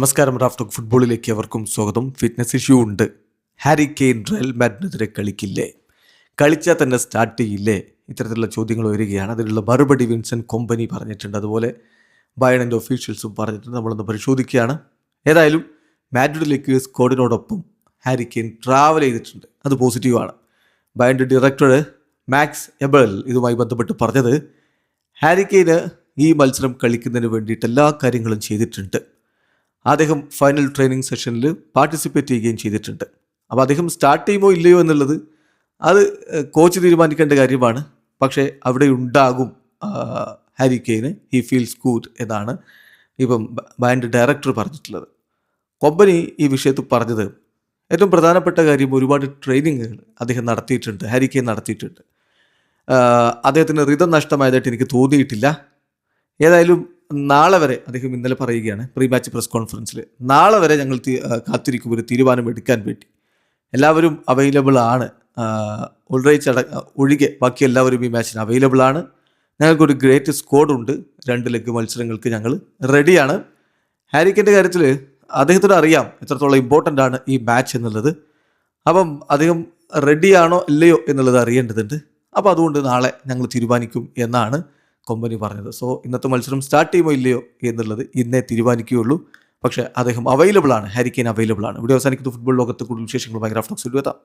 നമസ്കാരം. റാഫ്റ്റോക്ക് ഫുട്ബോളിലേക്ക് അവർക്കും സ്വാഗതം. ഫിറ്റ്നസ് ഇഷ്യൂ ഉണ്ട്. ഹാരി കെയ്ൻ റയൽ മാഡ്രിഡിനെതിരെ കളിക്കില്ലേ? കളിച്ചാൽ തന്നെ സ്റ്റാർട്ട് ചെയ്യില്ലേ? ഇത്തരത്തിലുള്ള ചോദ്യങ്ങൾ വരികയാണ്. അതിനുള്ള മറുപടി വിൻസെൻ്റ് കോമ്പനി പറഞ്ഞിട്ടുണ്ട്. അതുപോലെ ബയണിൻ്റെ ഒഫീഷ്യൽസും പറഞ്ഞിട്ടുണ്ട്. നമ്മളൊന്ന് പരിശോധിക്കുകയാണ്. ഏതായാലും മാഡ്രിഡിലേക്ക് സ്ക്വാഡിനോടൊപ്പം ഹാരി കെയ്ൻ ട്രാവൽ ചെയ്തിട്ടുണ്ട്. അത് പോസിറ്റീവാണ്. ബയണിൻ്റെ ഡയറക്ടർ മാക്സ് എബൽ ഇതുമായി ബന്ധപ്പെട്ട് പറഞ്ഞത്, ഹാരി കെയ്ന് ഈ മത്സരം കളിക്കുന്നതിന് വേണ്ടിയിട്ട് എല്ലാ കാര്യങ്ങളും ചെയ്തിട്ടുണ്ട്. അദ്ദേഹം ഫൈനൽ ട്രെയിനിങ് സെഷനിൽ പാർട്ടിസിപ്പേറ്റ് ചെയ്യുകയും ചെയ്തിട്ടുണ്ട്. അപ്പോൾ അദ്ദേഹം സ്റ്റാർട്ട് ചെയ്യുമോ ഇല്ലയോ എന്നുള്ളത് അത് കോച്ച് തീരുമാനിക്കേണ്ട കാര്യമാണ്. പക്ഷേ അവിടെ ഉണ്ടാകും Harry Kane. He feels good എന്നാണ് ഇപ്പം ബാൻഡ് ഡയറക്ടർ പറഞ്ഞിട്ടുള്ളത്. കമ്പനി ഈ വിഷയത്തിൽ പറഞ്ഞത് ഏറ്റവും പ്രധാനപ്പെട്ട കാര്യം, ഒരുപാട് ട്രെയിനിങ്ങുകൾ അദ്ദേഹം നടത്തിയിട്ടുണ്ട്, ഹാരി കെയ്ൻ നടത്തിയിട്ടുണ്ട്. അദ്ദേഹത്തിന് റിതം നഷ്ടമായതായിട്ട് എനിക്ക് തോന്നിയിട്ടില്ല. ഏതായാലും നാളെ വരെ, അദ്ദേഹം ഇന്നലെ പറയുകയാണ് പ്രീ മാച്ച് പ്രസ് കോൺഫറൻസിൽ, നാളെ വരെ ഞങ്ങൾ കാത്തിരിക്കും ഒരു തീരുമാനം എടുക്കാൻ വേണ്ടി. എല്ലാവരും അവൈലബിൾ ആണ്. ഓൾറൈറ്റ് ഒഴികെ ബാക്കി എല്ലാവരും ഈ മാച്ചിന് അവൈലബിൾ ആണ്. ഞങ്ങൾക്കൊരു ഗ്രേറ്റ് സ്ക്വാഡുണ്ട്. 2 ലെഗ് മത്സരങ്ങൾക്ക് ഞങ്ങൾ റെഡിയാണ്. ഹാരി കെയ്ൻ്റെ കാര്യത്തിൽ അദ്ദേഹത്തിന് അറിയാം എത്രത്തോളം ഇമ്പോർട്ടൻ്റ് ആണ് ഈ മാച്ച് എന്നുള്ളത്. അപ്പം അദ്ദേഹം റെഡിയാണോ ഇല്ലയോ എന്നുള്ളത് അറിയേണ്ടതുണ്ട്. അപ്പോൾ അതുകൊണ്ട് നാളെ ഞങ്ങൾ തീരുമാനിക്കും എന്നാണ് കമ്പനി പറഞ്ഞത്. സോ ഇന്നത്തെ മത്സരം സ്റ്റാർട്ട് ചെയ്യുമോ ഇല്ലയോ എന്നുള്ളത് ഇന്നേ തീരുമാനിക്കുകയുള്ളൂ. പക്ഷേ അദ്ദേഹം അവൈലബിൾ ആണ്, ഹാരി കെയ്ൻ അവൈലബിൾ ആണ്. ഇവിടെ അവസാനിക്കുന്ന ഫുട്ബോൾ ലോകത്ത് കൂടുതൽ വിശേഷങ്ങളുമായി റാഫ്റ്റോക്സിൽ എത്താം.